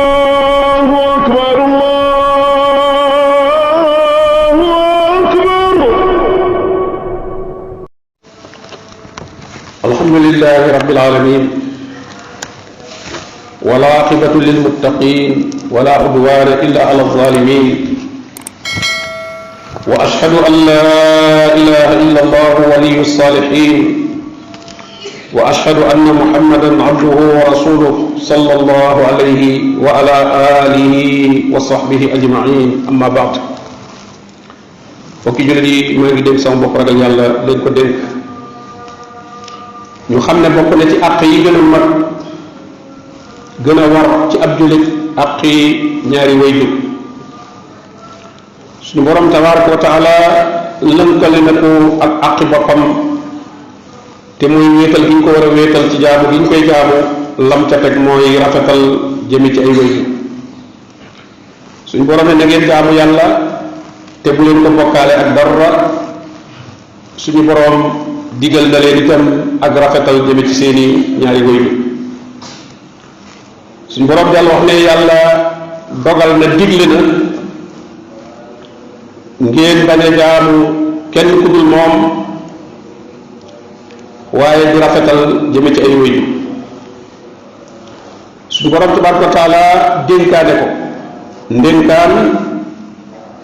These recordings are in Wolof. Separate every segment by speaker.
Speaker 1: الله أكبر الله أكبر.
Speaker 2: الحمد لله رب العالمين والعاقبة للمتقين ولا عدوان إلا على الظالمين وأشهد أن لا إله إلا الله ولي الصالحين وأشهد أن محمدا عبده ورسوله صلى الله عليه وعلى آله وصحبه أجمعين أما بعد. fokki jullit yi maa ngi dénk sama bopp ragal yàlla leen ko dénk ñu xam ne bokk na ci àq yi gën a mag gën a war ci ab jullit àq yi ñaari waajur. suñu borom tabaraka wa taala lënkale na ko ak àqi boppam te muy wéetal gi ñu ko war a wéetal ci jaamu gi ñu koy jaamu lam ca teg mooy rafetal jëme ci ay waajur. suñu borom ne na ngeen jaamu yàlla te bu leen ko bokkaale ak dara. suñu borom digal na leen itam ak rafetal jëme ci seeni ñaari waajur. suñu borom dal wax ne yàlla dogal na digle na ngeen bañ a jaamu kenn ku dul moom waaye di rafetal jëme ci ay waajur. suñu borom tabaraka wa taala dénkaane ko ndénkaan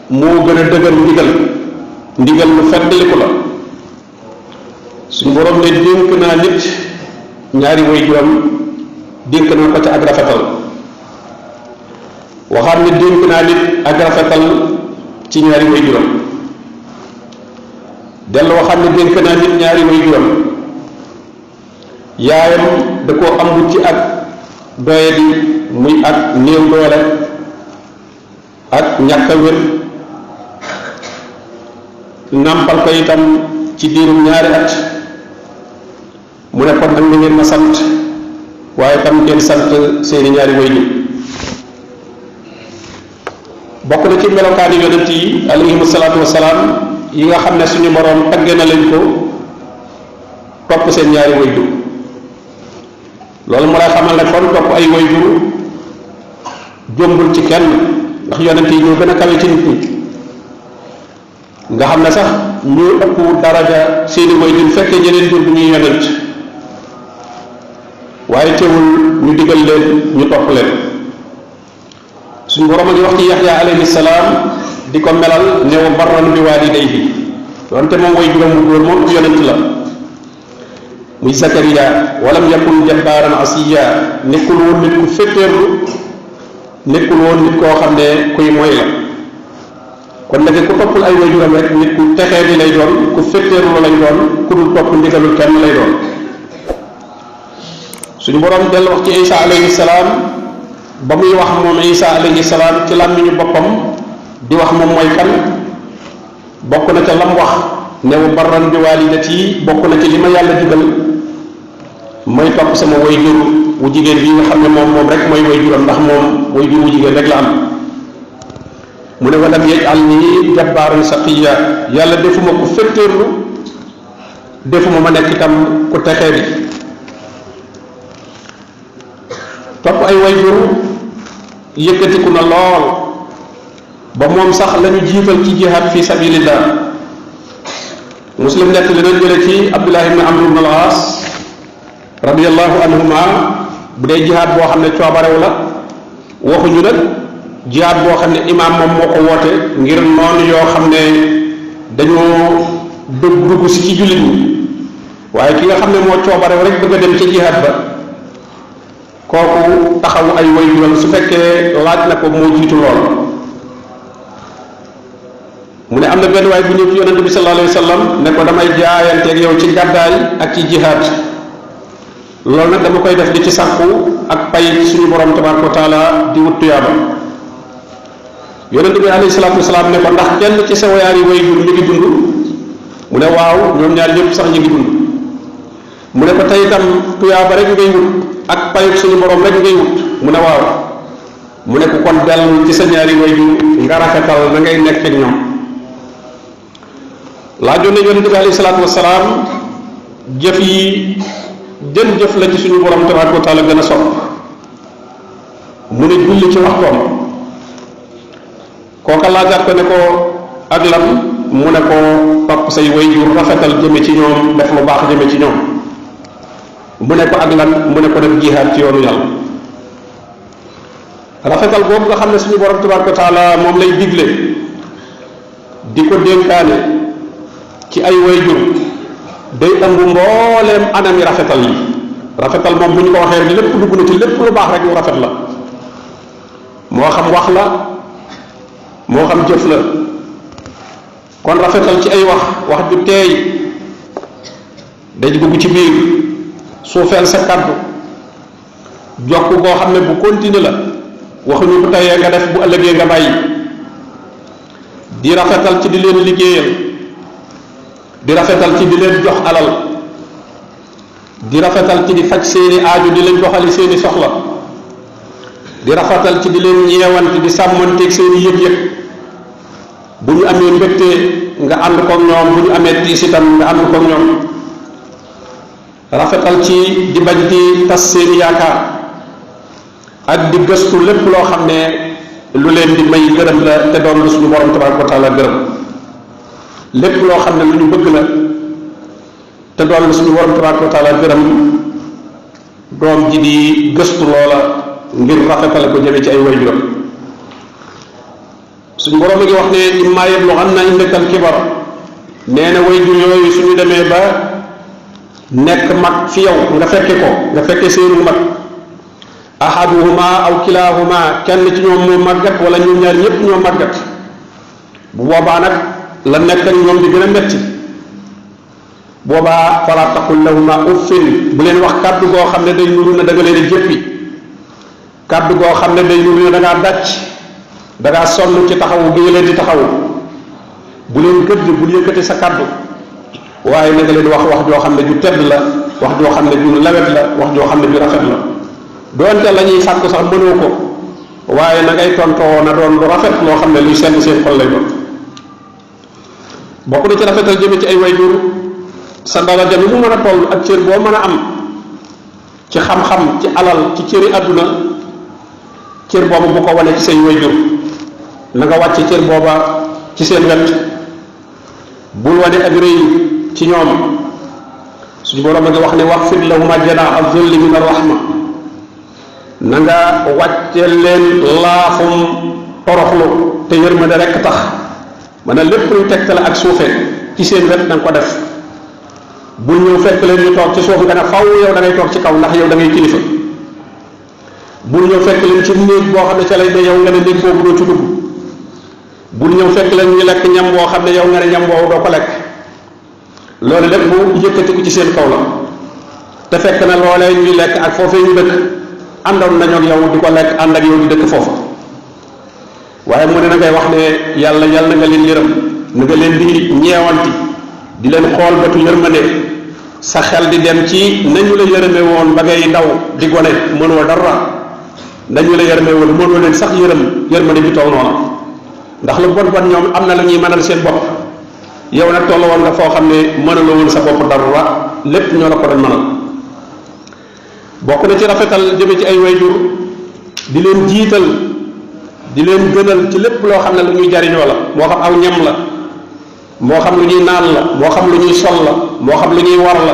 Speaker 2: moo gën a dëgër ndigal lu feddliku la. suñu borom ne dénk naa nit ñaari waajuram dénk naa ko ca ak rafetal. waxaat ne dénk naa nit ak rafetal ci ñaari waajuram. dellu waxaat ne dénk naa nit ñaari waajuram. yaayam da koo ambut ci ak doyadi muy ak néew doole ak ñàkk a wér nàmpal ko itam ci diirum ñaari at. mu ne kon nag na ngeen ma sant waaye tam ngeen sant seeni ñaari waajur. bokk na ci melokaani yonent yi alayhimu salaatu wasalaam yi nga xam ne suñu boroom tagge na leen ko topp seen ñaari waajur. loolu mu lay xamal ne kon topp ay waajur jombul ci kenn ndax yonent yi ñoo gën a kawe ci nit ñi. nga xam ne sax ñu ëpp daraja seeni waajur fekkee ñeneen jur bu ñuy yonent waaye teewul ñu digal leen ñu topp leen. suñu borom a ngi wax ci Yaxya alayhi salaam di ko melal ne wa barran bi waalidayhi donte moom way juróom bu góor moom yonent la muy Zakariya walam yakun jabbaaran asiya nekkul woon nit ku féttéerlu nekkul woon nit koo xam ne kuy moy la. kon nag ku toppul ay waajuram rek nit ku texee di lay doon ku féttéerlu lay doon ku dul topp ndigalul kenn lay doon. suñu borom dellu wax ci Isa alayhi salaam ba muy wax moom Isa alayhi salaam ci làmmiñu boppam di wax moom mooy kan bokk na ca lam wax ne wa barran bi waalidati bokk na ci li ma yàlla digal mooy topp sama waajur wu jigéen bi nga xam ne moom rek mooy waajuram ndax moom waajur wu jigéen rek la am. mu ne walam yaj'alni jabbaaran shaqiyya yàlla defuma ko féttéerlu defuma ma nekk itam ku texee bi. topp ay waajur yëkkatiku na lool ba moom sax lañu jiital ci jihaad fi sabilillah. muslim nekk li nañ jële ci Abdullah ibn Amr ibn al-As radiyallahu anhuma bu dee jihaad boo xam ne coobarew la waxuñu nag jihaad boo xam ne imaam moom moo ko woote ngir noonu yoo xam ne dañoo dugg si ci jullit ñi waaye ki nga xam ne moo coobarew rek bëgg a dem ci jihaad ba kooku taxawu ay waajuram su fekkee laaj na ko moo jiitu lool. mu ne am na benn waay bu ñëw ci yonente bi sallallahu alayhi wa sallam ne ko damay jaayanteeg yow ci gàddaay ak ci jihaad loolu nag dama koy def di ci sàkku ak pay suñu borom tabaraka wa taala di wut tuyaaba. yonente bi alayhi salaatu wasalaam ne ko ndax kenn ci sa yaari waajur ñu ngi dund mu ne waaw ñoom ñaar ñëpp sax ñu ngi dund. mu ne ko tey itam tuyaaba rek ngay wut ak payut suñu borom rek ngay wut mu ne waaw. mu ne ko kon dellu ci sa ñaari waajur nga rafetal na ngay nekk ak ñoom. laajoon na yonente bi alayhi salaatu wasalaam jëf yi jën jëf la ci suñu borom tabaraka wa taala gën a sopp mu ne julli ci waxtoom. kooka laajaat ko ne ko ak lan mu ne ko topp say waajur rafetal jëme ci ñoom def lu baax jëme ci ñoom. mu ne ko ak lan mu ne ko def jihaad ci yoonu yàlla. rafetal boobu nga xam ne suñu borom tabaraka wa taala moom lay digle di ko dénkaane ci ay waajur day ëmb mbooleem anami rafetal yi. rafetal moom bu ñu ko waxee rek lépp dugg na ci lépp lu baax rek lu rafet la moo xam wax la moo xam jëf la. kon rafetal ci ay wax ju teey day dugg ci biir suufeel sa kàddu jokk goo xam ne bu continue la waxuñu bu tayee nga def bu ëllëgee nga bàyyi. di rafetal ci di leen liggéeyal di rafetal ci di leen jox alal di rafetal ci di faj seeni aaju di leen doxali seeni soxla di rafetal ci di leen ñeewante di sàmmanteeg seeni yëg-yëg bu ñu amee mbégte nga ànd koog ñoom bu ñu amee tiis itam nga ànd koog ñoom. rafetal ci di bañ di tas seeni yaakaar ak di gëstu lépp loo xam ne lu leen di may gërëm la te doon lu suñu borom tabaraka wa taala gërëm. lépp loo xam ne lu ñu bëgg la te doon lu suñu borom tabaraka wa taala gërëm doom ji di gëstu loola ngir rafetale ko jëme ci ay waajuram. suñu borom mi ngi wax ne imma yablughanna indaka al-kibar nee na waajur yooyu suñu demee ba nekk mag fi yow nga fekke ko nga fekke seenu mag ahaduhuma aw kilahuma kenn ci ñoom moo màggat wala ñoom ñaar ñëpp ñoo màggat bu boobaa nag la nekk ak ñoom di gën a metti. boobaa fala taqul lahuma uffin bu leen wax kàddu goo xam ne day nuru na da nga leen a jëppi kàddu goo xam ne day nuru na da ngaa dàcc da ngaa sonn ci taxawu gi nga leen di taxawu. bu leen gëdd bul yëkkati sa kàddu waaye na nga leen wax joo xam ne ju tedd la wax joo xam ne ju lawet la wax joo xam ne ju rafet la doonte la ñuy sàkku sax mënoo ko waaye na ngay tontoo na doon lu rafet loo xam ne luy sedd seen xol lay doon. bokk na ci rafetal jëme ci ay waajur sa daraja lu mu mën a toll ak cër boo mën a am ci xam-xam ci alal ci cëri àdduna cër boobu bu ko wane ci say waajur na nga wàcce cër booba ci seen wet bul wane ak rëy ci ñoom. suñu borom a ngi wax ne waxfir lahuma janaaha zulli min ar-rahma na nga wàcce leen laafum toroxlu te yërmande rekk tax maanaam lépp luy tegtale ak suufe ci seen wet na nga ko def. bul ñëw fekk leen ñu toog ci suuf nga ne faw yow da ngay toog ci kaw ndax yow da ngay kilifa. bul ñëw fekk leen ci néeg boo xam ne ca lay ne yow nga ne néeg boobu doo ci dugg. bul ñëw fekk leen ñu lekk ñam boo xam ne yow nga ne ñam boobu doo ko lekk. loolu lépp bu yëkkatiku ci seen kaw la te fekk na loolee ñuy lekk ak foofee ñu dëkk àndoon nañu ak yow di ko lekk ànd ak yow di dëkk foofa. waaye mu ne na ngay wax ne yàlla na nga leen yërëm na nga leen di ñeewanti di leen xool bëtu yërmande sa xel di dem ci nañu la yërëme woon ba ngay ndaw di gone mënoo dara nañu la yërëme woon mënoo leen sax yërmande bi toog noonu ndax lu bon bon ñoom am na la ñuy mënal seen bopp. yow nag toll woon nga foo xam ne mënaloo woon sa bopp dara lépp ñoo la ko doon mënal. bokk na ci rafetal jëme ci ay waajur di leen jiital di leen gënal ci lépp loo xam ne lu ñuy jariñoo la moo xam aw ñam la moo xam lu ñuy naan la moo xam lu ñuy sol la moo xam lu ñuy war la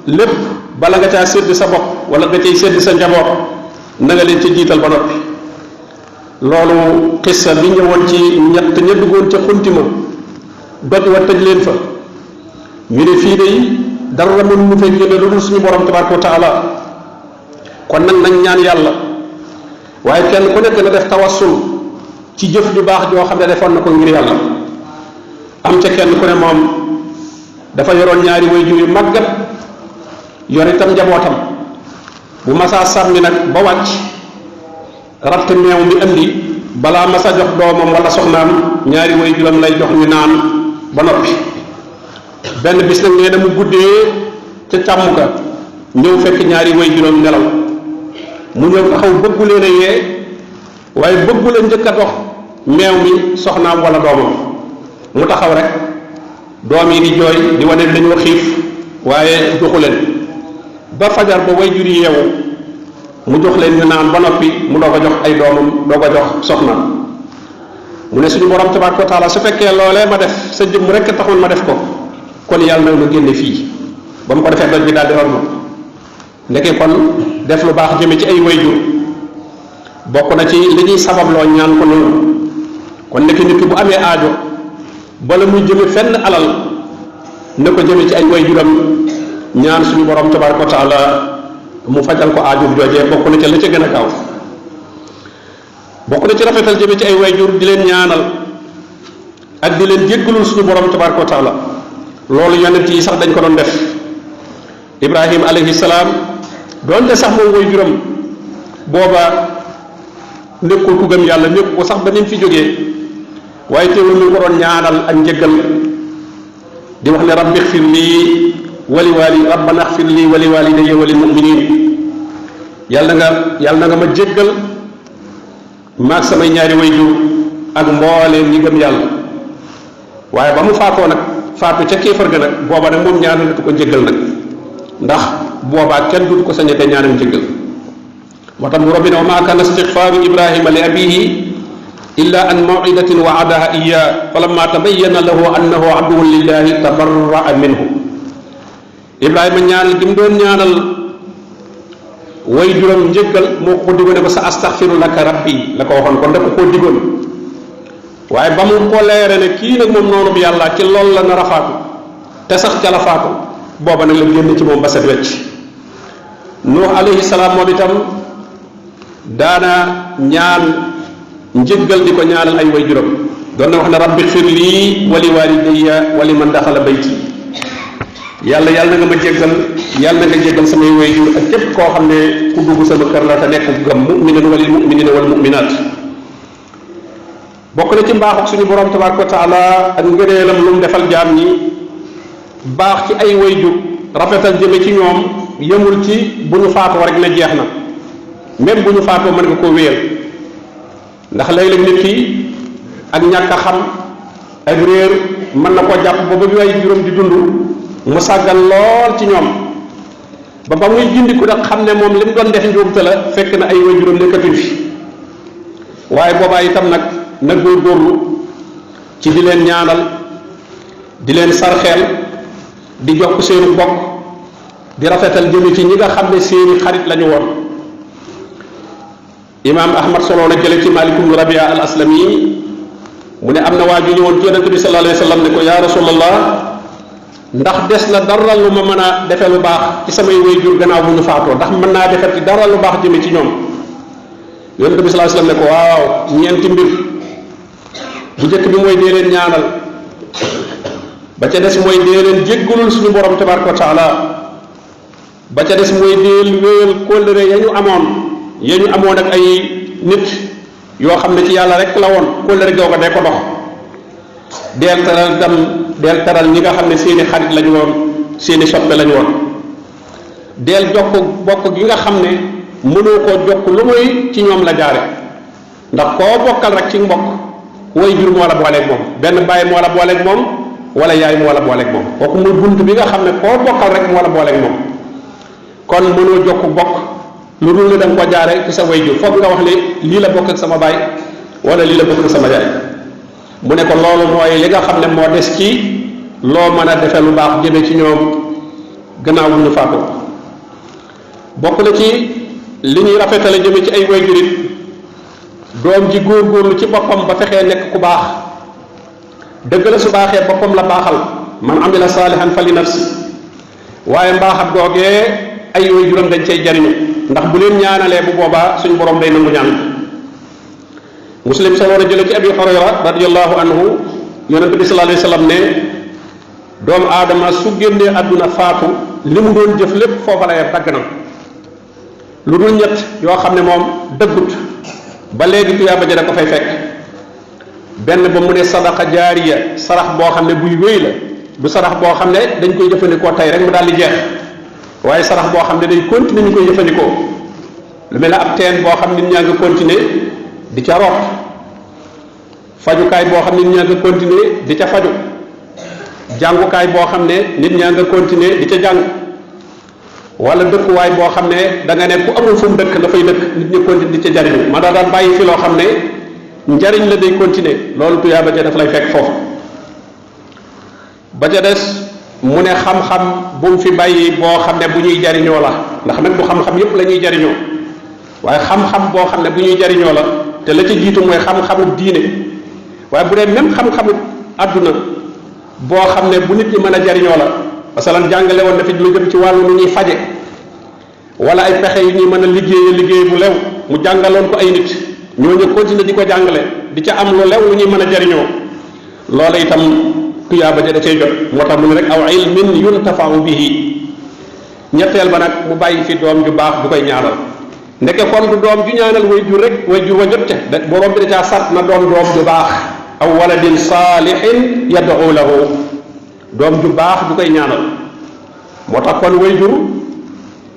Speaker 2: lépp bala nga caa sédd sa bopp wala nga cay sédd sa njaboot na nga leen ci jiital ba noppi. loolu xissa bi ñëwoon ci ñett ña duggoon ca xuntima doj wa tëj leen fa ñu ne fii de dara mën mu fekk génne lu dul suñu borom tabaraka wa taala kon nag nañ ñaan yàlla waaye kenn ku nekk na def tawassul ci jëf ju baax joo xam ne defoon na ko ngir yàlla. am ca kenn ku ne moom dafa yoroon ñaari waajur yu màggat yor itam njabootam bu masaa sàmmi nag ba wàcc ratt meew mi indi balaa masa jox doomam wala soxnaam ñaari waajuram lay jox ñu naan ba noppi. benn bis nag nee na mu guddee ca càmm ka ñëw fekk ñaari waajuram nelaw mu ñëw taxaw bëggu leen a yee waaye bëggu leen njëkk a dox meew mi soxnaam wala doomam mu taxaw rek doom yi di jooy di wane dañoo xiif waaye joxu leen ba fajar ba way jur yi yeewu mu jox leen ñu naan ba noppi mu doog a jox ay doomam doog a jox soxna mu ne suñu borom tabaraka wa taala su fekkee loolee ma def sa jëmm rek taxoon ma def ko kon yàlla na nga génne fii ba mu ko defee doj bi daal di ronu ndeke kon def lu baax jëme ci ay wayjur bokk na ci li ñuy sababloo ñaan ko noonu kon ndeke nit ki bu amee aajo bala muy jëme fenn alal na ko jëme ci ay wayjuram ñaan suñu borom tabaraka wa taala mu fajal ko aajo joojee bokk na ca la ca gën a gaaw bokk na ci rafetal jëme ci ay wayjur di leen ñaanal ak di leen jéggalul suñu borom tabaraka wa taala loolu yonent yi sax dañ ko doon def Ibrahim alayhi salaam doonte sax moom wayjuram booba nekkul ku gëm yàlla nekk ko sax ba ni mu fi jógee waaye teewul mi ko doon ñaanal ak njëggal di wax ne rabbi xfir lii wali wali rabbana xfir lii wali walidayya walil muminin yàlla na nga ma jéggal maag samay ñaari wayjur ak mbooleem ñi gëm yàlla waaye ba mu faatoo nag faatu ca kéefar ga nag booba nag moom ñaanalatu ko njëggal nag ndax boobaa kenn du ko sañate ñaanal njëggal moo tax mu rabbina wa maa kaana istixfaaru ibrahima li abihi illa an maw'idatin wa'adaha iyyaa falamma tabayyana lahu annahu aduwwun lillahi tabarra'a minhu ibrahima ñaanal gi mu doon ñaanal way juróom njëggal moo ko digoon ne ko sa astaghfiru laka rabbi la ko waxoon kon da ko koo digoon waaye ba mu ko leere ne kii nag moom noonu bi yàlla ci loolu la nar a faatu te sax ca la faatu booba nag la génn ci moom ba set wecc nuux alayhi salaam moom itam daana ñaan njëggal di ko ñaanal ay way juróom doon na wax ne rabbi xfir lii wali walidayya wali man daxala bayti yàlla na nga ma jéggal yàlla na nga jéggal samay way jur ak képp koo xam ne ku dugg sama kër la te nekk gëm mu'minin walil mu'minina wal mu'minat bokk na ci mbaaxuk suñu borom tabaraka wa taala ak ngëneelam lu mu defal jaam ñi baax ci ay way jur rafetal jëme ci ñoom yemul ci bu ñu faatoo rek ne jeex na même bu ñu faatoo mën nga koo wéyal ndax léeg-léeg nit ki ak ñàkk a xam ak réer mën na koo jàpp ba ba ay juróom di dund mu sàggal lool ci ñoom ba muy gindiku nag xam ne moom li mu doon def njuumte la fekk na ay way juróom nekkatuñ fi waaye boobaa itam nag na góorgóorlu ci di leen ñaanal di leen sarxeel di jokk seenu bokk di rafetal jëme ci ñi nga xam ne seeni xarit lañu woon imaam ahmad solo na jële ci Malik ibn Rabia al aslami mu ne am na waa ju ñëwoon ci yonente bi sallallahu alayhi wa sallam ne ko yaa rasulallah ndax des na dara lu ma mën a defe lu baax ci samay waajur gannaaw bu ñu faatoo ndax mën naa defar ci dara lu baax jëme ci ñoom yonente bi sallallahu alayhi wa sallam ne ko waaw ñeenti mbir bu njëkk bi mooy dee leen ñaanal ba ca des mooy dee leen jéggalul suñu borom tabaraka wa taala ba ca des mooy deel wéyal kóllëre ya ñu amoon ak ay nit yoo xam ne ci yàlla rek la woon kóllëre googa dee ko dox deel taral ñi nga xam ne seeni xarit lañu woon seeni soppe lañu woon deel jokk bokk gi nga xam ne mënoo koo jokk lu muy ci ñoom la jaare ndax koo bokkal rek ci mbokk way jur moo la booleeg moom benn bàyyi moo la booleeg moom wala yaay moo la booleeg moom kooku muy bunt bi nga xam ne koo bokkal rek moo la booleeg moom kon mënoo jokk bokk lu dul ne da nga ko jaare ci sa way jur foog nga wax ne lii la bokk ak sama baay wala lii la bokk ak sama yaay mu ne ko loolu mooy li nga xam ne moo des ci loo mën a defe lu baax jëme ci ñoom gannaaw bu ñu faatoo bokk na ci li ñuy rafetale jëme ci ay way jurit doom ji góorgóorlu ci boppam ba fexee nekk ku baax dëgg la su baaxee boppam la baaxal man amila saalihan fa li nafsi waaye mbaaxat googee ay way juram dañ cay jariñu ndax bu leen ñaanalee bu boobaa suñ borom day nangu ñaan muslim sa war a jële ci abi hurayra radiallahu anhu yonente bi sallallahu alayhi wa sallam ne doomu aadama su génnee àdduna faatu li mu doon jëf lépp foofa la dagg na lu dul ñett yoo xam ne moom dëggut ba léegi tuyaaba ja da ko fay fekk benn ba mu ne sadaqa jaariya sarax boo xam ne buy wéy la du sarax boo xam ne dañ koy jëfandikoo tey rek mu daal di jeex waaye sarax boo xam ne day continuer ñu koy jëfandikoo lu mel ne ab teen boo xam nit ñaa ngi continuer di ca root fajukaay boo xam ne nit ñaa ngi continuer di ca faju jàngukaay boo xam ne nit ñaa nga continuer di ca jàng wala dëkkuwaay boo xam ne da nga ne ku amul fu mu dëkk dafay dëkk nit ñi continuer di ca jariñu ma daan bàyyi fi loo xam ne njariñ la day continuer loolu tuyaaba ja daf lay fekk foofu. ba ca des mu ne xam-xam bu mu fi bàyyi boo xam ne bu ñuy jariñoo la ndax nag bu xam-xam yépp la ñuy jariñoo waaye xam-xam boo xam ne bu ñuy jariñoo la te la ca jiitu mooy xam-xamu diine waaye bu dee même xam-xamu àdduna boo xam ne bu nit ñi mën a jariñoo la masalan jàngale woon na fi lu jëm ci wàllu nu ñuy faje wala ay pexe yu ñuy mën a liggéey bu lew mu jàngaloon ko ay nit ñooñu continuer di ko jàngale di ca am lu lew lu ñuy mën a jariñoo loola itam tuyaaba ja da cay jot moo tax mu ne rek aw ilmin yuntafau bihi. ñetteel ba nag mu bàyyi fi doom ju baax du koy ñaanal ndeke kon du doom ju ñaanal way jur rek way jur wa jot ca da borom bi da caa sart na doom ju baax aw waladin saalihin yad'u lahu doom ju baax du koy ñaanal moo tax kon way jur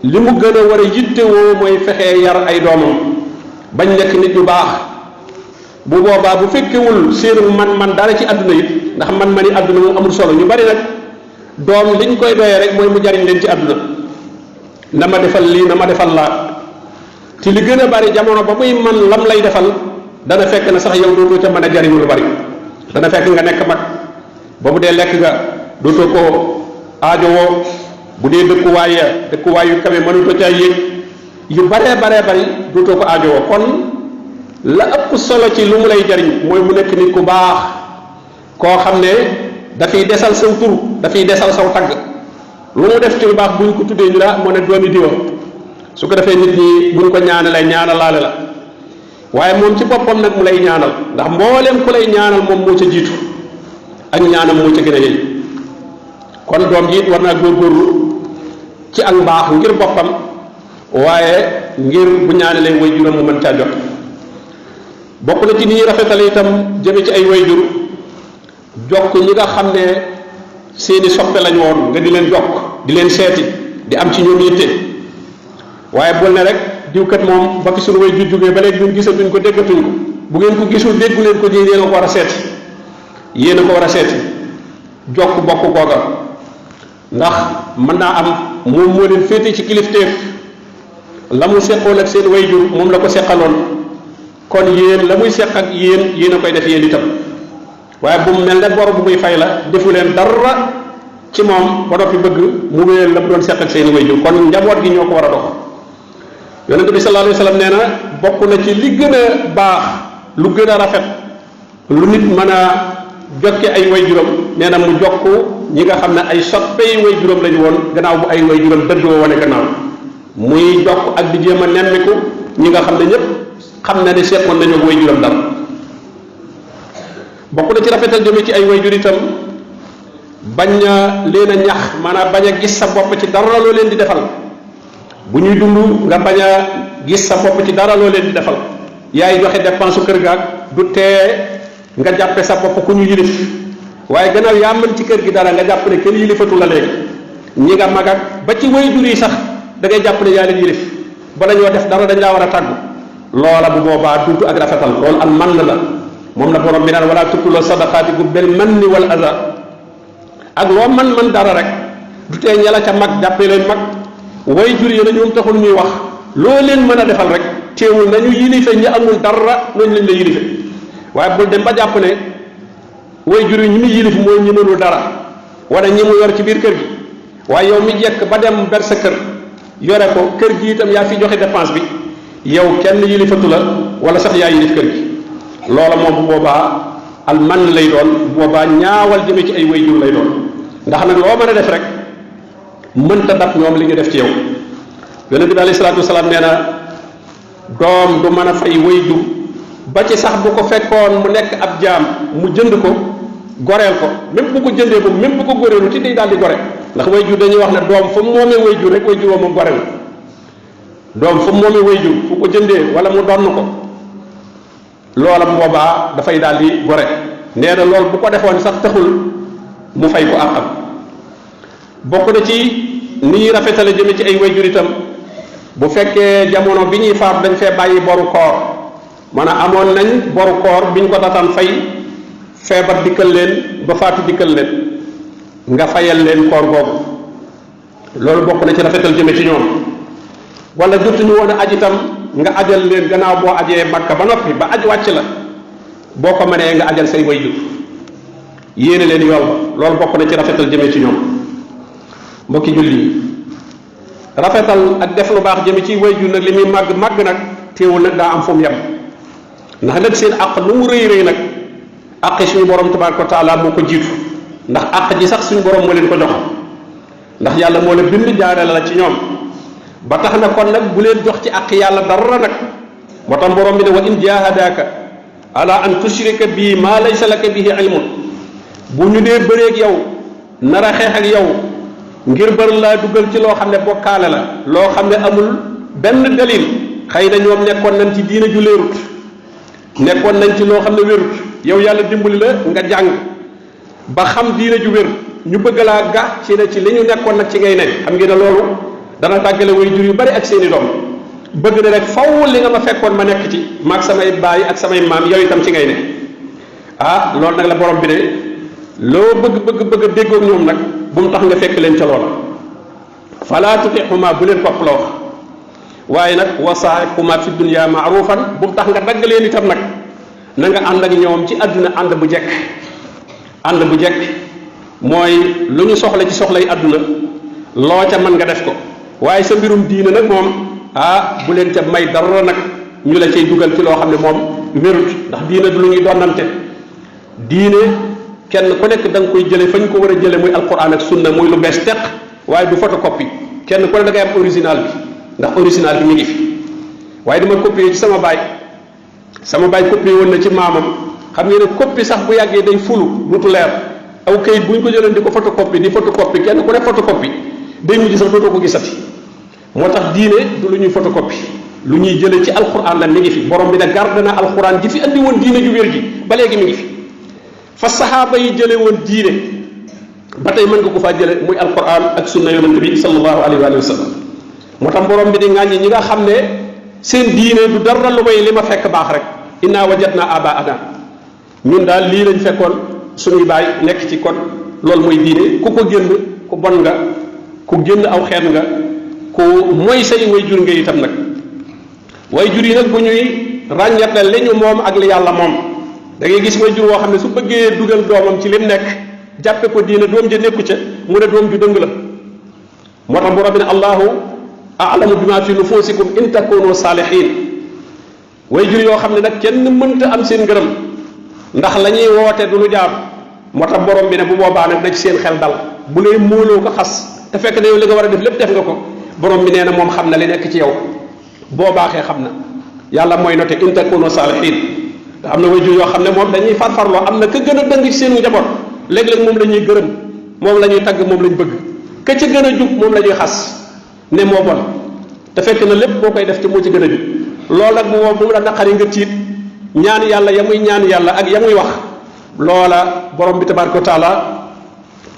Speaker 2: li mu gën a war a yittewoo mooy fexee yar ay doomam bañ nekk nit ñu baax bu boobaa bu fekkewul seenu man dara ci àdduna it ndax man-mani àdduna moom amul solo ñu bari nag doom liñ koy doyee rek mooy mu jariñ leen ci àdduna na ma defal lii na ma defal laa ci li gën a bari jamono ba muy man lam lay defal dana fekk na sax yow dootoo ca mën a jariñu lu bari dana fekk nga nekk mag ba bu dee lekk nga dootoo ko aajowoo bu dee dëkkuwaay yu kawe mënutoo caa yéeg yu baree bari dootoo ko aajowoo kon la ëpp solo ci lu mu lay jariñ mooy mu nekk nit ku baax koo xam ne dafay desal saw tur dafay desal saw tagg lu mu def ci lu baax buñ ko tuddee ñu la moo ne doomi diwa su ko defee nit ñi buñ ko ñaanalee ñaanalaale la waaye moom ci boppam nag mu lay ñaanal ndax mbooleem ku lay ñaanal moom moo ca jiitu ak ñaanam moo ca gën a yey kon doom ji it war naa góorgóorlu ci ak mbaax ngir boppam waaye ngir bu ñaanalee way juram mu mën caa jot bokk na ci ni ñuy rafetale itam jëme ci ay way jur jokk ñi nga xam ne seeni soppe lañ woon nga di leen jokk di leen seeti di am ci ñoom yitte waaye bul ne rek diwkat moom ba fi suñu way jur jógee ba léegi ñun gisatuñ ko déggatuñ ko bu ngeen ko gisul déggu leen ko yéen a ko war a seeti yéen a ko war a seeti jokk bokk googa ndax mën naa am moom moo leen féete ci kilifteef la mu seqoon ak seen way jur moom la ko seqaloon kon yéen la muy seq ak yéen a koy def yéen itam waaye bu mu mel ne bor bu muy fay la defu leen dara ci moom ba noppi bëgg mu wéyal la mu doon seq ak seen way jur kon njaboot gi ñoo ko war a dox yonente bi sallallahu alayhi wa sallam nee na bokk na ci li gën a baax lu gën a rafet lu nit mën a jokke ay way juram nee na mu jokk ñi nga xam ne ay soppey way juram lañu woon gannaaw bu ay way juram dëddoo wane gannaaw muy jokk ak di jéem a nemmiku ñi nga xam ne ñëpp xam na ne seqoon nañu way juram dara bokk na ci rafetal jëme ci ay way jur itam bañ a leen a ñax maanaam bañ a gis sa bopp ci dara loo leen di defal bu ñuy dund nga bañ a gis sa bopp ci dara loo leen di defal yaay joxe dépense kër gaag du tee nga jàppe sa bopp ku ñu yilif waaye gannaaw yaa mën ci kër gi dara nga jàpp ne kenn yilifatu la léegi ñi nga mag ak ba ci way jur yi sax da ngay jàpp ne yaa leen yilif bala ñoo def dara dañ laa war a tàggu loola bu boobaa duutu ak rafetal loolu al man la moom la borom bi naan wala tubtulu sadaqaatikum bil manni wal aza ak loo man dara rek du tee ñala ca mag jàppee leen mag way jur yi na ñoom taxul ñuy wax loo leen mën a defal rek teewul nañu yilife ñi amul dara noonu lañ la yilife waaye bul dem ba jàpp ne way jur yi ñi muy yilif mooy ñi mënul dara wala ñi mu yor ci biir kër gi waaye yow mi jekk ba dem ber sa kër yore ko kër gi itam yaa fi joxe dépense bi yow kenn yilifatu la wala sax yaa yilif kër gi loola moom bu boobaa al man lay doon bu boobaa ñaawal jëme ci ay way jur lay doon ndax nag loo mën a def rek mënta dab ñoom li ñu def ci yow yonente bi alayhi salaatu wasalaam nee na doom du mën a fay way jur ba ci sax bu ko fekkoon mu nekk ab jaam mu jënd ko goreel ko même bu ko jëndee boobu même bu ko goreelu ti day daal di gore ndax way jur dañuy wax ne doom fu mu moomee way jur rek way jur moom gore na doom fu mu moomee way jur fu ko jëndee wala mu donn ko loola bu boobaa dafay daal di gore nee na loolu bu ko defoon sax taxul mu fay ko àqam bokk na ci ni ñuy rafetale jëme ci ay way jur itam bu fekkee jamono bi ñuy faat dañ fee bàyyi boru koor maanaam amoon nañ boru koor biñ ko dataan fay feebar dikkal leen ba faatu dikkal leen nga fayal leen koor googu loolu bokk na ci rafetal jëme ci ñoom. wala jotuñu woon a aj itam nga ajal leen gannaaw boo ajee Makka ba noppi ba aj wàcc la boo ko mënee nga ajal say wayjur yéene leen yool ba loolu bokk na ci rafetal jëme ci ñoom. mbokki julli yi rafetal ak def lu baax jëme ci wayjur nag li muy màgg nag teewul nag daa am fu mu yem ndax nag seen àq lu mu rëy nag àq suñu borom tabaraka wa taala moo ko jiitu ndax àq ji sax suñu borom moo leen ko jox ndax yàlla moo la bind jaarale la ci ñoom ba tax na kon nag bu leen jox ci àq yàlla dara nag moo tax borom bi ne wa in jahadaka ala an tushrika bii maa laysa laka bihi ilmun bu ñu dee bëreeg yow nar a xeex ak yow ngir bër laa dugal ci loo xam ne bokkaale la loo xam ne amul benn dalil xëy na ñoom nekkoon nañ ci diina ju leerut nekkoon nañ ci loo xam ne wérut yow yàlla dimbali la nga jàng ba xam diina ju wér ñu bëgg laa ga ci ne ci li ñu nekkoon nag ci ngay ne xam ngeen ne loolu dana tàggale way jur yu bari ak seeni doom bëgg na rek faw li nga ma fekkoon ma nekk ci maag samay baay ak samay maam yow itam ci ngay ne loolu nag la borom bi ne loo bëgg a déggoog ñoom nag bu mu tax nga fekk leen ca loola fala tutixuma bu leen topp la wax waaye nag wasaahibhuma fi dunya maarufan bu mu tax nga dagg leen itam nag na nga ànd ak ñoom ci àdduna ànd bu jekk mooy lu ñu soxla ci soxlay àdduna loo ca mën nga def ko waaye sa mbirum diine nag moom bu leen ca may dara nag ñu la cay dugal ci loo xam ne moom wérut ndax diine du lu ñuy donnante diine kenn ku nekk da nga koy jële fa ñu ko war a jële muy alquran ak sunna muy lu bees teq waaye du photocopie kenn ku ne da ngay am original bi ndax original bi mi ngi fi waaye dama copier ci sama baay copier woon na ci maamam xam ngeen ne copie sax bu yàggee day fulu dutu leer aw kayit bu ñu ko jëloon di ko photocopie kenn ku ne photocopie day mujj sax dootoo ko gisati moo tax diine du lu ñuy photocopie lu ñuy jële ci alquran la mi ngi fi borom bi ne garde na alquran ji fi andi woon diine ju wér ji ba léegi mi ngi fi fa saxaaba yi jële woon diine ba tey mën nga ko faa jële muy alquran ak sunna yonente bi sallallahu alayhi wa sallam moo tax borom bi di ŋàññi ñi nga xam ne seen diine du dara lu may li ma fekk baax rek inna wajadna abaana ñun daal lii lañ fekkoon suñuy baay nekk ci kon loolu mooy diine ku ko génn ku bon nga ku génn aw xeet nga ku mooy say way jur nga itam nag way jur yi nag bu ñuy ràññetle li ñu moom ak li yàlla moom da ngay gis way jur woo xam ne su bëggee dugal doomam ci lim nekk jàppe ko diine doom ja nekku ca mu ne doom ju dëng la moo tax borom bi ne allahu a'lamu bima fi nufusikum in takunu salihin way jur yoo xam ne nag kenn mënta am seen ngërëm ndax la ñuy woote du lu jaar moo tax borom bi ne bu boobaa nag na ci seen xel dal bu lay móoloo ko xas te fekk ne yow li nga war a def lépp def nga ko borom bi nee na moom xam na li nekk ci yow boo baaxee xam na yàlla mooy noté in takunu salihin te am na way jur yoo xam ne moom dañuy farfarloo am na ka gën a dëng ci seenu njaboot léeg-léeg moom la ñuy gërëm moom la ñuy tagg moom la ñu bëgg ka ci gën a jub moom la ñuy xas ne moo bon te fekk na lépp boo koy def te moo ci gën a jub loolu nag bu mu la naqari nga tiit ñaan yàlla ya muy ñaan yàlla ak ya muy wax loola borom bi tabaraka wa taala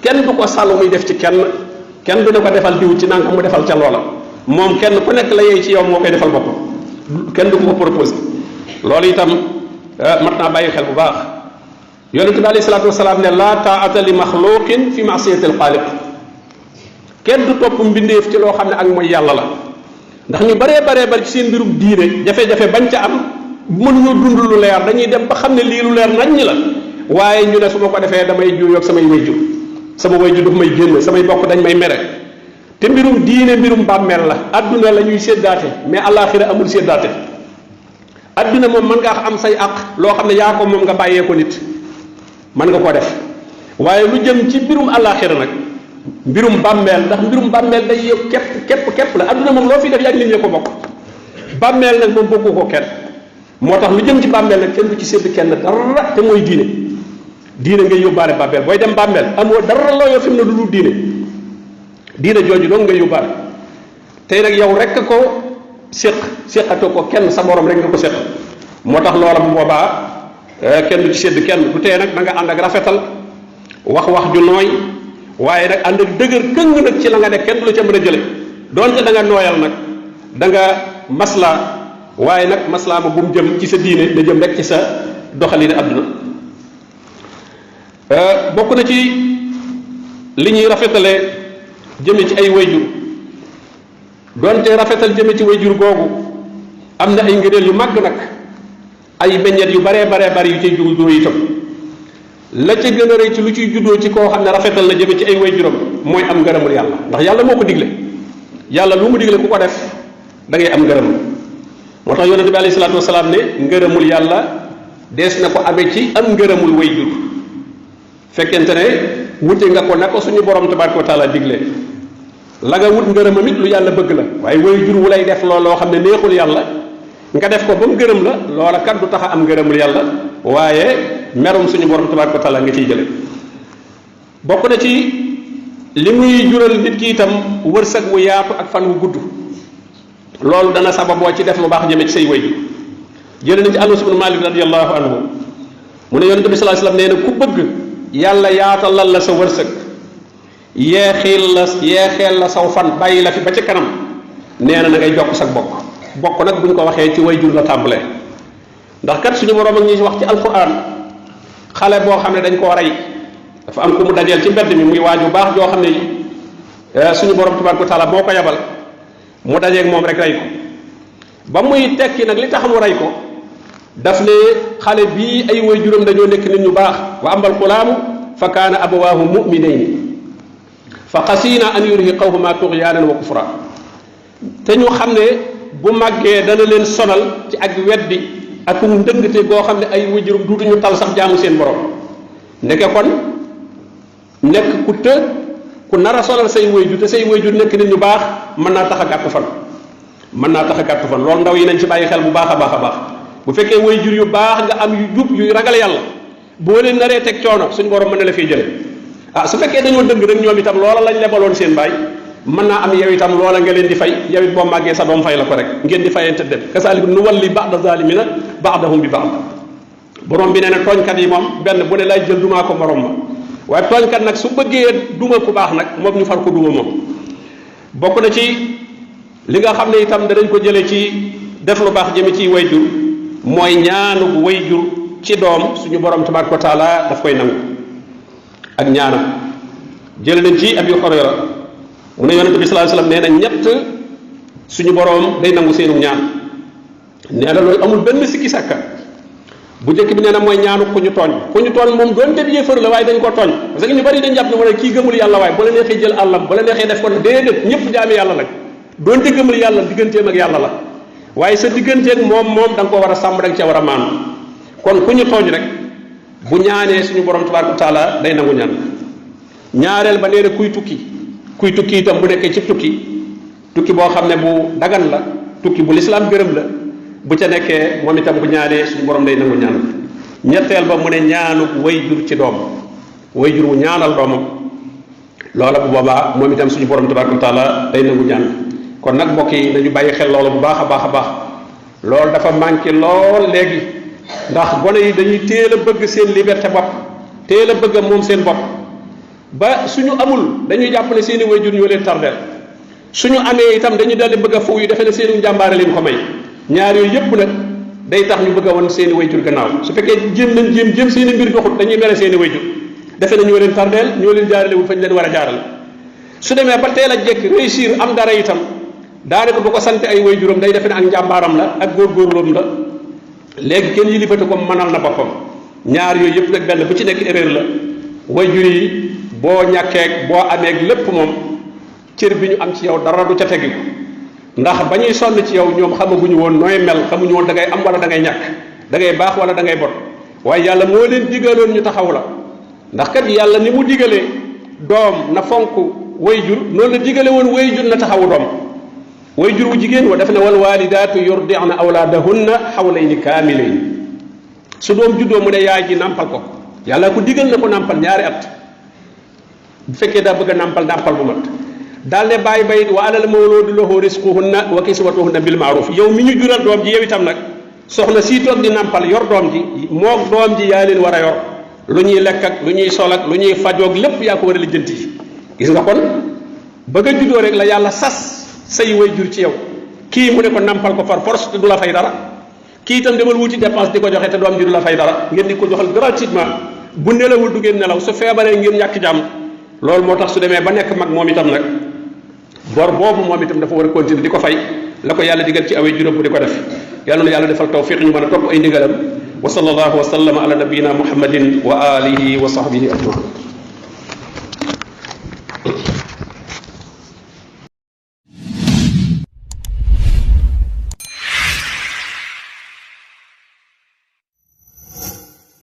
Speaker 2: kenn du ko sàllu muy def ci kenn du ne ko defal diw ci nangam mu defal ca loola moom kenn ku nekk la yey ci yow moo koy defal boppam kenn du ko proposé loolu itam mat naa bàyyi xel bu baax yonente bi alayhi salaatu wasalaam ne laa taata li maxluqin fi masiyati alxaaliq kenn du topp mbindeef ci loo xam ne ak mooy yàlla la ndax ñu baree bari ci seen mbirum diine jafe-jafe bañ ca am mënuñu dund lu leer dañuy dem ba xam ne lii lu leer naññ la waaye ñu ne su ma ko defee damay juyoog samay wayjur sama wayjur daf may génn samay bokk dañ may mere te mbirum diine mbirum bàmmeel la adduna la ñuy séddaate mais àllaaxira amul séddaate adduna moom mën ngaa am say àq loo xam ne yaa ko moom nga bàyyee ko nit mën nga koo def waaye lu jëm ci mbirum àllaaxira nag mbirum bàmmeel ndax mbirum bàmmeel day yow képp la adduna moom loo fi def yaa ngi nit ñi ko bokk bàmmeel nag moom bokku ko kenn moo tax lu jëm ci bàmmeel nag kenn du ci sédd kenn dara te mooy diine ngay yóbbaale bàmmeel booy dem bàmmeel amoo dara loo yoo fi mu ne lu dul diine jooju dong ngay yóbbaale tey nag yow rek ko séqatoo ko kenn sa morom rek nga ko séq moo tax loola bu boobaa kenn du ci sédd kenn du tee nag da nga ànd ak rafetal wax ju nooy waaye nag ànd ak dëgër këng nag ci la nga nekk kenn du la ca mën a jële doonte da nga nooyal nag da nga maslaa waaye nag maslaa ma bu mu jëm ci sa diine da jëm rek ci sa doxalin àdduna bokk na ci li ñuy rafetale jëme ci ay wayjur donte rafetal jëme ci wayjur googu am na ay ngëneel yu màgg nag ay meññeet yu baree bari yu ciy juddoo itam la ca gën a rëy ci lu ciy juddoo ci koo xam ne rafetal na jëme ci ay wayjuram mooy am ngërëmul yàlla ndax yàlla moo ko digle yàlla lu mu digle ku ko def da ngay am ngërëm moo tax yonente bi alayhi salaatu wasalaam ne ngërëmul yàlla dees na ko amee ci am ngërëmul wayjur fekkente ne wute nga ko na ko suñu borom tabaraka wa taala digle la nga wut ngërëmam it lu yàlla bëgg la waaye wayjur wu lay def loolu loo xam ne neexul yàlla nga def ko ba mu gërëm la loola kat du tax a am ngërëmul yàlla waaye merum suñu borom tabaraka wa taala nga ciy jële bokk na ci li muy jural nit ki itam wërsëg wu yaatu ak fan wu gudd loolu dana sababoo ci def lu baax jëme ci say wayjur jële na ci Anas ibn Malik radiyallahu anhu mu ne yonente bi sallallahu alayhi wasallam nee na ku bëgg yàlla yaatalal la sa wërsëg yeexeel la saw fan bàyyi la fi ba ca kanam nee na ngay jokk sag bokk nag buñ ko waxee ci wayjur la tàmbalee ndax kat suñu borom ak ñi wax ci alquran xale boo xam ne dañ koo rey dafa am ku mu dajeel ci mbedd mi muy waaju baax joo xam ne suñu borom tabaraka wa taala moo ko yabal mu dajeeg moom rek rey ko ba muy tekki nag li tax mu rey ko daf ne xale bii ay wayjuram dañoo nekk nit ñu baax wa ambal xulaamu fa kaana abawaahu mu'minayni fa xasiina an yurhiqahuma tughyanan wa kufra te ñu xam ne bu màggee dana leen sonal ci ak weddi ak ndëngte goo xam ne ay wayjuram duutuñu tal sax jaamu seen borom ndeke kon nekk ku të ku nar a sonal say wayjur te say wayjur nekk nit ñu baax mën naa tax a gàtt fan loolu ndaw yi nañ ci bàyyi xel bu baax a baax bu fekkee wayjur yu baax nga am yu jub yu ragal yàlla boo leen naree teg coono suñu borom mën na la fiy jële su fekkee dañoo dëng rek ñoom itam loola lañ lebaloon seen baay mën naa am yow itam loola nga leen di fay yow it boo màggee sa doom fay la ko rek ngeen di fayante dem kasaalika nu walli ba'da zalimina ba'dahum bi ba'd borom bi nee na tooñkat yi moom benn bu ne lay jël dumaa ko morom ma waaye tooñkat nag su bëggee duma ku baax nag moom ñu far ko duma moom bokk na ci li nga xam ne itam danañ ko jëlee ci def lu baax jëme ci wayjur mooy ñaanu wayjur ci doom suñu borom tabaraka wa taala daf koy nangu ak ñaanam jële nañ ci Abi Hurayra mu ne yonente bi sallallahu alayhi wasallam nee na ñett suñu borom day nangu seenu ñaan nee na loolu amul benn sikki sàkka bu njëkk bi nee na mooy ñaanu ku ñu tooñ moom doonte bi yéefar la waaye dañ ko tooñ parce que ñu bari dañ jàpp ne wala kii gëmul yàlla waaye bu la neexee jël àllam bu la neexee def ko déedéet ñëpp jaami yàlla lañ doonte gëmul yàlla digganteem ak yàlla la waaye sa digganteeg moom da nga ko war a sàmm da nga cee war a maanu kon ku ñu tooñ rek bu ñaanee suñu borom tabaraka wa taala day nangu ñaan ñaareel ba nee na kuy tukki itam bu nekkee ci tukki boo xam ne bu dagan la tukki bu lislaam gërëm la bu ca nekkee moom itam bu ñaanee suñu borom day nangu ñaan ñetteel ba mu ne ñaanu wayjur ci doom wayjur wu ñaanal doomam loola bu boobaa moom itam suñu borom tabaraka wa taala day nangu ñaan kon nag mbokk yi nañu bàyyi xel loolu bu baax a baax loolu dafa manqué lool léegi ndax gone yi dañuy teel a bëgg seen liberté bopp teel a bëgg moom seen bopp ba suñu amul dañuy jàpp ne seeni wayjur ñoo leen tardeel suñu amee itam dañuy daldi bëgg a foofu yu defe ne seeni njàmbaare leen ko may ñaar yooyu yëpp nag day tax ñu bëgg a won seeni wayjur gannaaw su fekkee jéem seeni mbir doxut dañuy mere seeni wayjur defe ne ñoo leen tardeel ñoo leen jaaralewul fañ leen war a jaarale su demee ba teel a jekk réussir am dara itam daanaka bu ko sant ay wayjuram day defe ne ak njàmbaaram la ak góorgóorloom la léegi kenn yilifatu ko mënal na boppam ñaar yooyu yëpp nag benn bu ci nekk erreur la wayjur yi boo ñàkkeeg boo ameeg lépp moom cër bi ñu am ci yow dara du ca tegi ndax ba ñuy sonn ci yow ñoom xamaguñu woon nooy mel xamuñu woon da ngay am wala da ngay ñàkk da ngay baax wala da ngay bon waaye yàlla moo leen digaloon ñu taxaw la ndax kat yàlla ni mu digalee doom na fonk wayjur noonu la digale woon wayjur na taxawu doom wayjur wu jigéen wa def ne wal walidaatu yurdi'na awlaadahunna hawlayni kaamilayni su doom juddoo mu ne yaay ji nàmpal ko yàlla ko digal na ko nàmpal ñaari at bu fekkee daa bëgg a nàmpal bu mat daal ne bàyyi bayit wa alal mawluudi lahu rizquhunna wa kiswatuhunna bil ma'ruf yow mi ñu jural doom ji yow itam nag soxna sii toog di nàmpal yor doom ji moog doom ji yaa leen war a yor lu ñuy lekk ak lu ñuy sol ak lu ñuy fajoog lépp yaa ko war a lijjanti gis nga kon bëgg a juddoo rek la yàlla sas say wayjur ci yow kii mu ne ko nàmpal ko par force te du la fay dara kii itam demal wuti dépense di ko joxe te doom ji du la fay dara ngeen di ko joxal gratuitement bu nelawul du ngeen nelaw su feebaree ngeen ñàkk jàmm loolu moo tax su demee ba nekk mag moom itam nag bor boobu moom itam dafa war a continuer di ko fay la ko yàlla digal ci awee juróom bu di ko def yàlla na yàlla defal tawfiq ñu mën a topp ay ndigalam wa sallallahu wa sallama ala nabiyina muhammadin wa alihi wa sahbihi ajmain